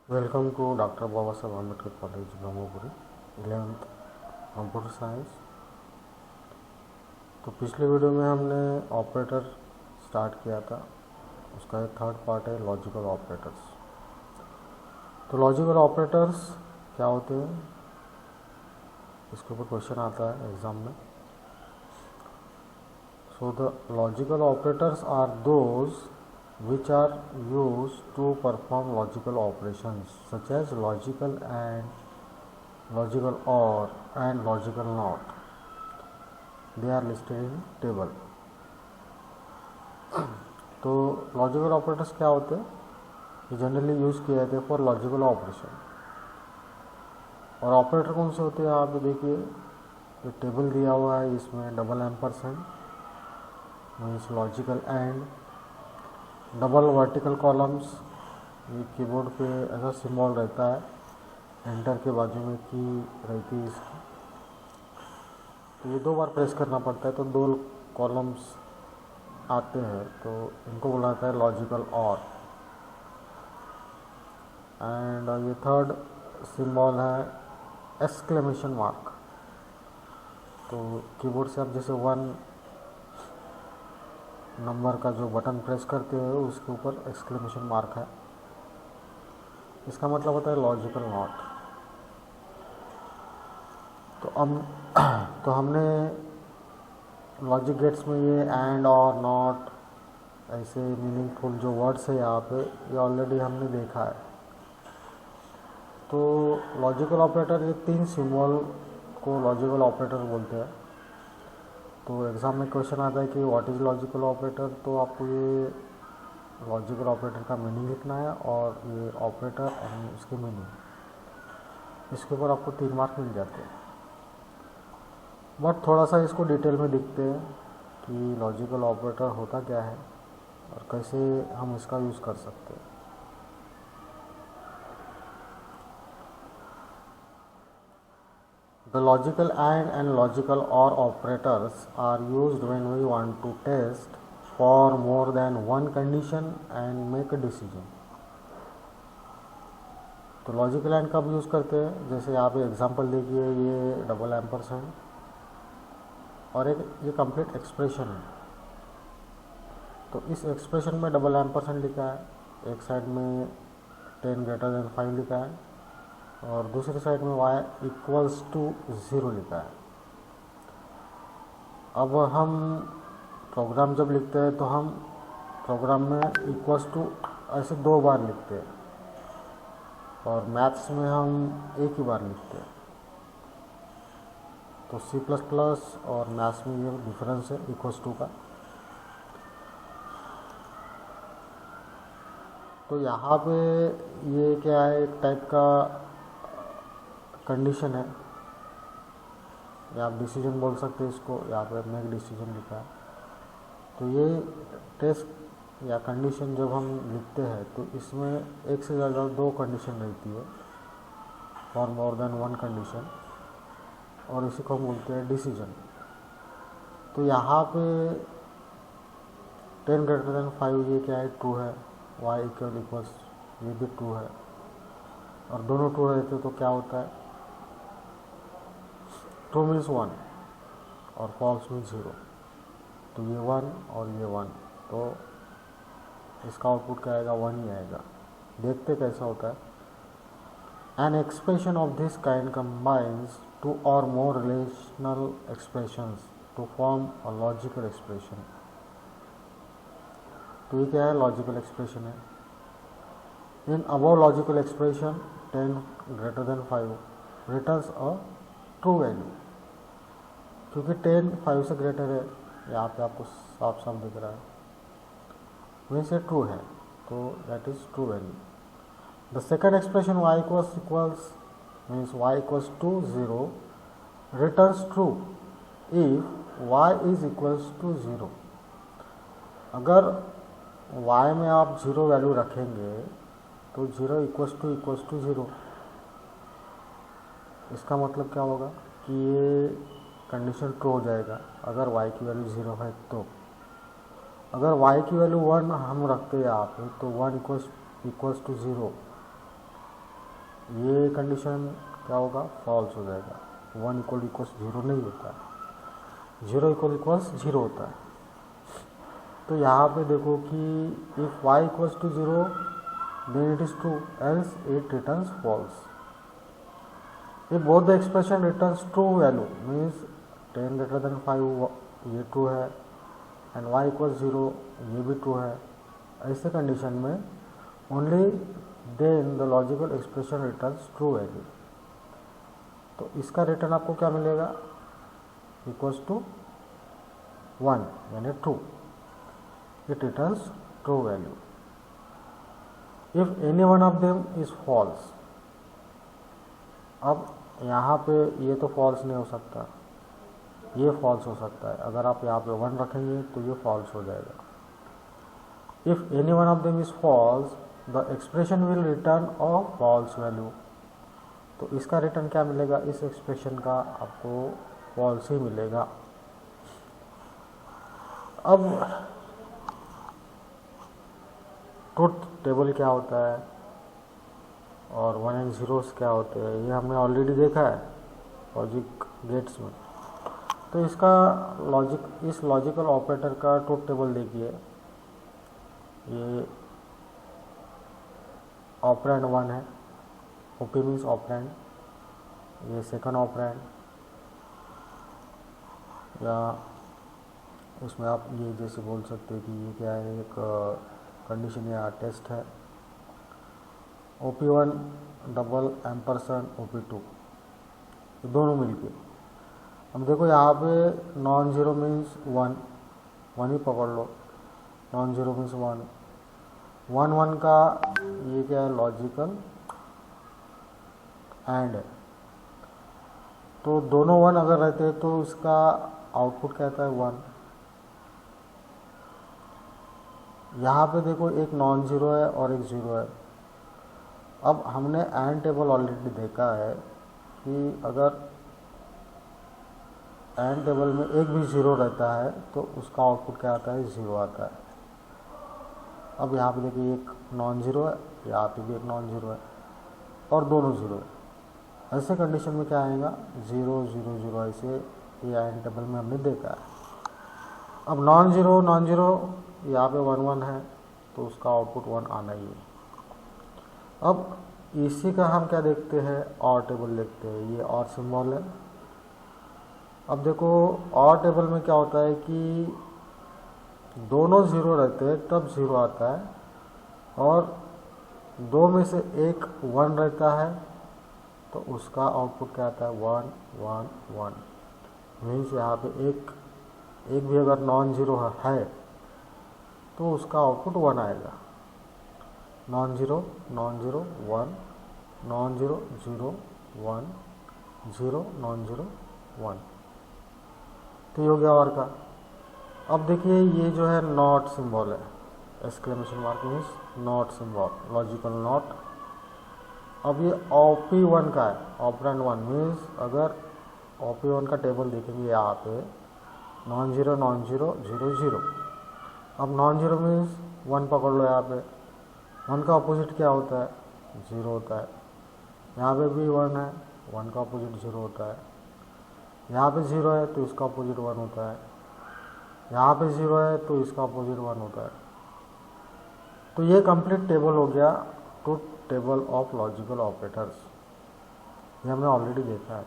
Welcome to doctor Baba Saheb Ambedkar college Brahmapuri 11th computer science. तो पिछले video में हमने ऑपरेटर स्टार्ट किया था, उसका एक थर्ड पार्ट है लॉजिकल ऑपरेटर्स। तो लॉजिकल ऑपरेटर्स क्या होते हैं, इसके ऊपर क्वेश्चन आता है एग्ज़ाम में। So the logical operators are those which are used to perform logical operations such as logical and logical or and logical not. They are listed in table. तो logical operators क्या होते हैं, ये generally use किए जाते हैं for logical operation. और operator कौन से होते हैं, आप देखिए ये टेबल दिया हुआ है, इसमें double ampersand means logical and, double vertical columns, ये कीबोर्ड पे ऐसा सिंबल रहता है, एंटर के बाजू में की रहती है इसकी, तो ये 2 बार प्रेस करना पड़ता है तो 2 कॉलम्स आते हैं, तो इनको बुलाता है लॉजिकल और। एंड ये थर्ड सिंबल है एक्सक्लेमेशन मार्क। तो कीबोर्ड से आप जैसे 1 नंबर का जो बटन प्रेस करते हो उसके ऊपर एक्सक्लेमेशन मार्क है, इसका मतलब होता है लॉजिकल नॉट। तो हमने लॉजिक गेट्स में ये एंड और नॉट ऐसे मीनिंगफुल जो वर्ड्स है यहाँ पे, ये ऑलरेडी हमने देखा है। तो लॉजिकल ऑपरेटर, ये 3 सिंबल को लॉजिकल ऑपरेटर बोलते हैं। तो एग्ज़ाम में क्वेश्चन आता है कि व्हाट इज़ लॉजिकल ऑपरेटर, तो आपको ये लॉजिकल ऑपरेटर का मीनिंग लिखना है और ये ऑपरेटर और उसकी मीनिंग, इसके ऊपर आपको 3 मार्क मिल जाते हैं। बट थोड़ा सा इसको डिटेल में देखते हैं कि लॉजिकल ऑपरेटर होता क्या है और कैसे हम इसका यूज़ कर सकते हैं। The logical and logical OR operators are used when we want to test for more than one condition and make a decision. तो लॉजिकल एंड कब यूज़ करते हैं, जैसे यहाँ पे एग्जांपल देखिए, ये डबल एम्परसेंड और एक ये कंप्लीट एक्सप्रेशन है। तो इस एक्सप्रेशन में डबल एम्परसेंड लिखा है, एक साइड में 10 greater than 5 लिखा है और दूसरी साइड में y इक्वल्स टू 0 लिखा है। अब हम प्रोग्राम जब लिखते हैं तो हम प्रोग्राम में इक्वल्स टू ऐसे 2 बार लिखते हैं और मैथ्स में हम एक ही बार लिखते हैं। तो C++ और मैथ्स में ये डिफरेंस है इक्वल्स टू का। तो यहाँ पे ये क्या है, एक टाइप का कंडीशन है, या आप डिसीजन बोल सकते हैं इसको, यहाँ पे मेक डिसीजन लिखा है। तो ये टेस्ट या कंडीशन जब हम लिखते हैं तो इसमें एक से ज़्यादा 2 कंडीशन रहती है, फॉर मोर देन 1 कंडीशन, और इसी को हम बोलते हैं डिसीजन। तो यहाँ पे 10 greater than 5 ये क्या है, ट्रू है, y इक्वल्स ये भी ट्रू है, और दोनों ट्रू रहते तो क्या होता है, ट्रू मीन्स 1 और फॉल्स मीन्स 0। तो ये 1 और ये 1, तो इसका आउटपुट क्या आएगा, 1 ही आएगा। देखते कैसा होता है। An expression of this kind combines 2 or more relational expressions to form a logical expression। तो ये क्या है, लॉजिकल एक्सप्रेशन है। In above logical expression 10 greater than 5 returns a true value, क्योंकि 10 5 से ग्रेटर है, यहाँ पे आपको साफ साफ दिख रहा है, वहीं से ट्रू है, तो that is true value. The second expression y equals means y equals to 0 returns true if y is equals to 0। अगर y में आप 0 वैल्यू रखेंगे तो 0 इक्वल्स टू 0। इसका मतलब क्या होगा कि ये कंडीशन ट्रू हो जाएगा अगर y की वैल्यू 0 है। तो अगर y की वैल्यू 1 हम रखते हैं यहाँ पे, तो 1 इक्वल्स टू 0, ये कंडीशन क्या होगा, फॉल्स हो जाएगा। 1 = 0 नहीं होता है, 0 = 0 होता है। तो यहाँ पे देखो कि if y = 0 then it is true, else it returns false. If both the expression returns true value means 10 greater than 5 ये ट्रू है एंड y = 0 ये भी ट्रू है। ऐसे कंडीशन में only then the logical expression returns true value. तो इसका return आपको क्या मिलेगा, = 1 यानी true, it returns true value. If any one of them is false, अब यहाँ पे ये तो फॉल्स नहीं हो सकता, ये फॉल्स हो सकता है। अगर आप यहाँ पे 1 रखेंगे तो ये फॉल्स हो जाएगा। If any one of them is false the expression will return a false value. तो इसका रिटर्न क्या मिलेगा, इस एक्सप्रेशन का आपको फॉल्स ही मिलेगा। अब ट्रुथ टेबल क्या होता है और 1 एंड 0s क्या होते हैं, ये हमने ऑलरेडी देखा है लॉजिक गेट्स में। तो इसका इस लॉजिकल ऑपरेटर का ट्रुथ टेबल देखिए। ये ऑपरेंड 1 है, ओपी मीन्स ऑपरेंड, ये सेकंड ऑपरेंड, या उसमें आप ये जैसे बोल सकते हैं कि ये क्या है, एक कंडीशन या टेस्ट है। OP1 डबल एम्परसेंड OP2 ये दोनों मिलके। अब देखो यहाँ पे नॉन ज़ीरो मीन्स 1 ही पकड़ लो, नॉन ज़ीरो मीन्स 1 का ये क्या है, लॉजिकल एंड है। तो दोनों 1 अगर रहते हैं तो इसका आउटपुट क्या आता है, 1। यहाँ पे देखो एक नॉन ज़ीरो है और एक ज़ीरो है। अब हमने एंड टेबल ऑलरेडी देखा है कि अगर एंड टेबल में एक भी ज़ीरो रहता है तो उसका आउटपुट क्या आता है, 0 आता है। अब यहाँ पे देखिए एक नॉन ज़ीरो है, यहाँ पे भी एक नॉन ज़ीरो है और दोनों ज़ीरो है। ऐसे कंडीशन में क्या आएगा, 0 0 0, ऐसे ये एंड टेबल में हमने देखा है। अब नॉन ज़ीरो यहाँ पे 1 1 है तो उसका आउटपुट 1 आना ही है। अब इसी का हम क्या देखते हैं, और टेबल देखते हैं। ये और सिंबल है। अब देखो और टेबल में क्या होता है कि दोनों 0 रहते हैं तब 0 आता है, और दो में से एक 1 रहता है तो उसका आउटपुट क्या आता है, 1 1 1। मीन्स यहाँ पे एक भी अगर नॉन ज़ीरो है तो उसका आउटपुट 1 आएगा। Non zero 1, non zero 0 1 0 non zero 1। तो ये हो गया और का। अब देखिए ये जो है नॉट सिंबल है, exclamation mark means not symbol, logical not. अब ये OP1 का है, ऑपरेंड 1 मीन्स अगर OP1 का टेबल देखेंगे यहाँ पे नॉन ज़ीरो 0 0। अब नॉन ज़ीरो मीन्स 1 पकड़ लो, यहाँ पे 1 का अपोजिट क्या होता है, 0 होता है। यहाँ पे भी 1 है, 1 का अपोजिट 0 होता है। यहाँ पे 0 है तो इसका अपोजिट 1 होता है। यहाँ पे 0 है तो इसका अपोजिट 1 होता है। तो ये कंप्लीट टेबल हो गया, truth table of logical operators. ये हमने ऑलरेडी देखा है।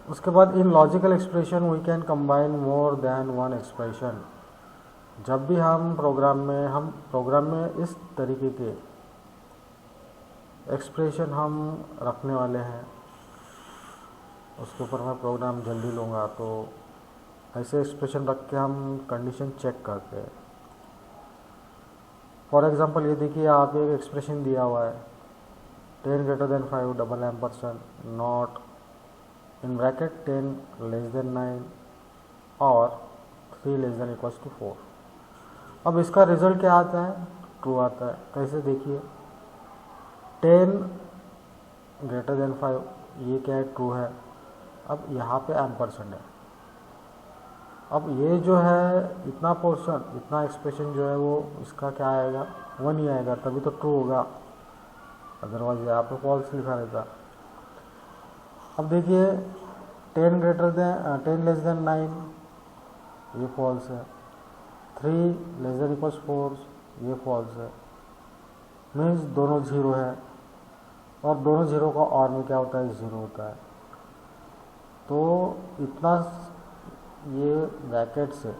उसके बाद in logical expression we can combine more than 1 expression. जब भी हम प्रोग्राम में इस तरीके के एक्सप्रेशन हम रखने वाले हैं, उसके ऊपर मैं प्रोग्राम जल्दी लूँगा, तो ऐसे एक्सप्रेशन रख के हम कंडीशन चेक करते हैं। फॉर एग्जांपल ये देखिए यहाँ पे एक एक्सप्रेशन दिया हुआ है, 10 greater than 5 double ampersand not in bracket 10 less than 9 और 3 less than equals to 4। अब इसका रिजल्ट क्या आता है, ट्रू आता है। कैसे देखिए, 10 greater than 5 ये क्या है, ट्रू है। अब यहाँ पे एम्परसेंड है। अब ये जो है इतना पोर्शन, इतना एक्सप्रेशन जो है वो इसका क्या आएगा, 1 ही आएगा, तभी तो ट्रू होगा। अदरवाइज यहाँ पे फॉल्स लिखा रहता। अब देखिए 10 लेस देन 9, ये फॉल्स है। 3 लेस देन इक्वल्स 4, ये फॉल्स है। मीन्स दोनों जीरो है, और दोनों जीरो का और में क्या होता है, ज़ीरो होता है। तो इतना ये ब्रैकेट से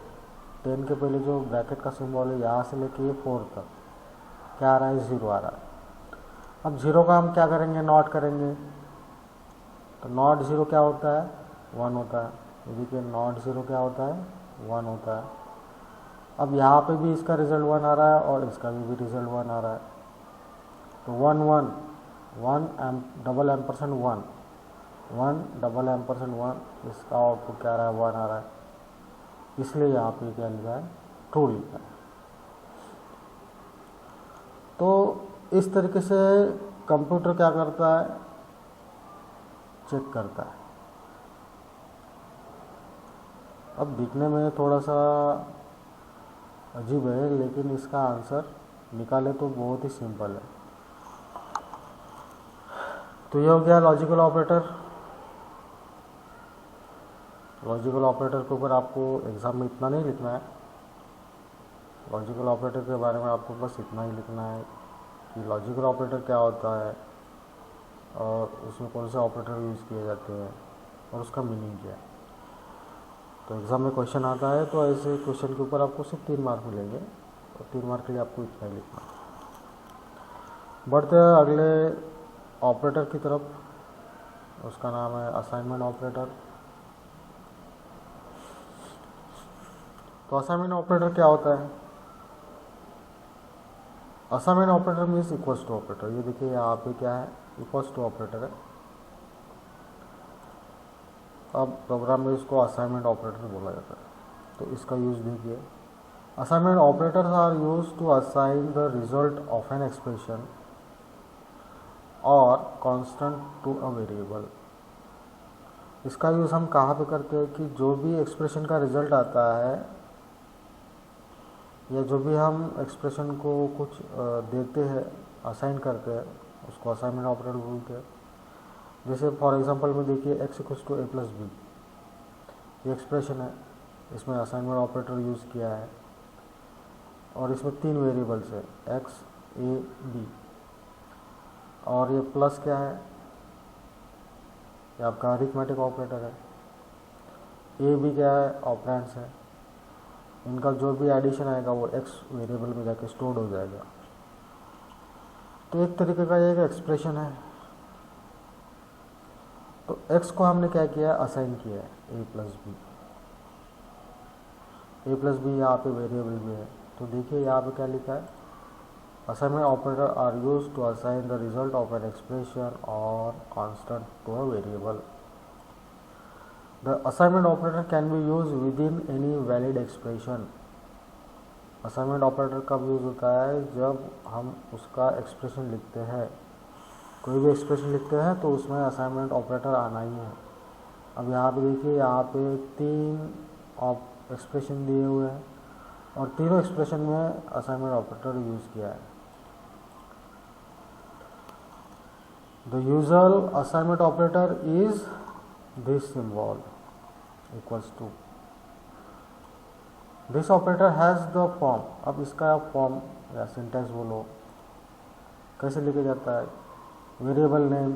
10 के पहले जो ब्रैकेट का सिंबल है यहाँ से लेके ये 4 तक क्या आ रहा है, ज़ीरो आ रहा है। अब जीरो का हम क्या करेंगे, नॉट करेंगे। तो नॉट ज़ीरो क्या होता है, 1 होता है। ये देखिए नॉट ज़ीरो क्या होता है, 1 होता है। अब यहाँ पे भी इसका रिजल्ट 1 आ रहा है और इसका भी रिजल्ट 1 आ रहा है। तो 1 1 1 डबल एम्परसेंट 1 1 डबल एम्परसेंट 1, इसका आउटपुट क्या आ रहा है, 1 आ रहा है। इसलिए यहाँ पे क्या लिखा है, ट्रू लिखा है। तो इस तरीके से कंप्यूटर क्या करता है, चेक करता है। अब दिखने में थोड़ा सा अजीब है, लेकिन इसका आंसर निकाले तो बहुत ही सिंपल है। तो ये हो गया लॉजिकल ऑपरेटर। लॉजिकल ऑपरेटर के ऊपर आपको एग्ज़ाम में इतना नहीं लिखना है। लॉजिकल ऑपरेटर के बारे में आपको बस इतना ही लिखना है कि लॉजिकल ऑपरेटर क्या होता है और उसमें कौन से ऑपरेटर यूज़ किए जाते हैं और उसका मीनिंग क्या है। तो एग्ज़ाम में क्वेश्चन आता है तो ऐसे क्वेश्चन के ऊपर आपको सिर्फ 3 मार्क मिलेंगे, और 3 मार्क के लिए आपको इतना ही लिखना है। बढ़ते हैं अगले ऑपरेटर की तरफ, उसका नाम है असाइनमेंट ऑपरेटर। तो असाइनमेंट ऑपरेटर क्या होता है, assignment operator means equals to operator. ये देखिए यहाँ पे क्या है, इक्वल्स टू ऑपरेटर है। अब प्रोग्राम में इसको असाइनमेंट ऑपरेटर बोला जाता है। तो इसका यूज़ देखिए, assignment operators are used to assign the result of an expression और कांस्टेंट टू अ वेरिएबल। इसका यूज़ हम कहाँ पे करते हैं कि जो भी एक्सप्रेशन का रिजल्ट आता है या जो भी हम एक्सप्रेशन को कुछ देते हैं, असाइन करते हैं, उसको असाइनमेंट ऑपरेटर बोलते हैं। जैसे फॉर एग्जांपल में देखिए x equals to a plus B, ये एक्सप्रेशन है, इसमें असाइनमेंट ऑपरेटर यूज़ किया है और इसमें 3 वेरिएबल्स है x, a, b, और ये प्लस क्या है, ये आपका अरिथमेटिक ऑपरेटर है। a b क्या है, ऑपरेंड्स है। इनका जो भी एडिशन आएगा वो x वेरिएबल में जाके स्टोर्ड हो जाएगा। तो एक तरीके का ये एक एक्सप्रेशन है। तो x को हमने क्या किया है, असाइन किया है a प्लस बी यहाँ पे वेरिएबल भी है। तो देखिए यहाँ पे क्या लिखा है, assignment operator are used to assign the result of an expression और constant to a variable. The assignment operator can be used within any valid expression। Assignment operator कब यूज़ होता है, जब हम उसका एक्सप्रेशन लिखते हैं, कोई भी एक्सप्रेशन लिखते हैं तो उसमें असाइनमेंट ऑपरेटर आना ही है। अब यहाँ पे देखिए, यहाँ पे 3 एक्सप्रेशन दिए हुए हैं और तीनों एक्सप्रेशन में असाइनमेंट ऑपरेटर यूज़ किया है। The usual assignment operator is this symbol equals to। this operator has the form। अब इसका फॉर्म या सिंटेक्स बोलो कैसे लिखा जाता है, variable name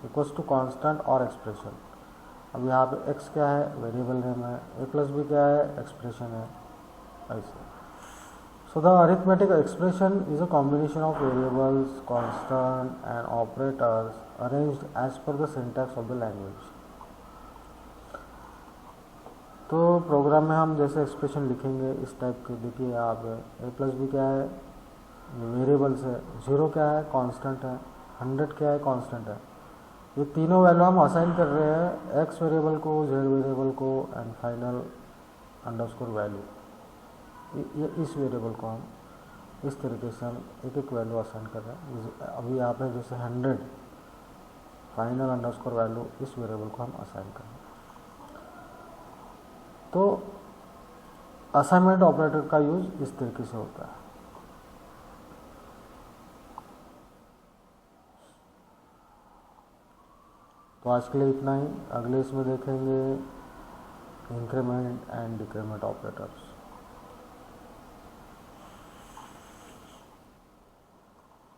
equals to constant और एक्सप्रेशन। अब यहाँ पे x क्या है, वेरिएबल नेम है, a प्लस बी क्या है, एक्सप्रेशन है, ऐसे। So the arithmetic expression is a combination of variables, constant and operators arranged as per the syntax of the language. तो प्रोग्राम में हम जैसे एक्सप्रेशन लिखेंगे इस टाइप के, देखिए यहाँ पे a प्लस बी क्या है, वेरिएबल्स है, 0 क्या है, कांस्टेंट है, 100 क्या है, कांस्टेंट है। ये तीनों वैल्यू हम असाइन कर रहे हैं, x वेरिएबल को, z वेरिएबल को एंड फाइनल अंडरस्कोर वैल्यू। ये इस वेरिएबल को हम इस तरीके से हम एक एक वैल्यू असाइन कर रहे हैं। अभी यहाँ पे जैसे 100 फाइनल अंडरस्कोर वैल्यू, इस वेरिएबल को हम असाइन कर रहे हैं। तो असाइनमेंट ऑपरेटर का यूज इस तरीके से होता है। तो आज के लिए इतना ही, अगले इसमें देखेंगे increment and decrement operators.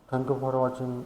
Thank you for watching.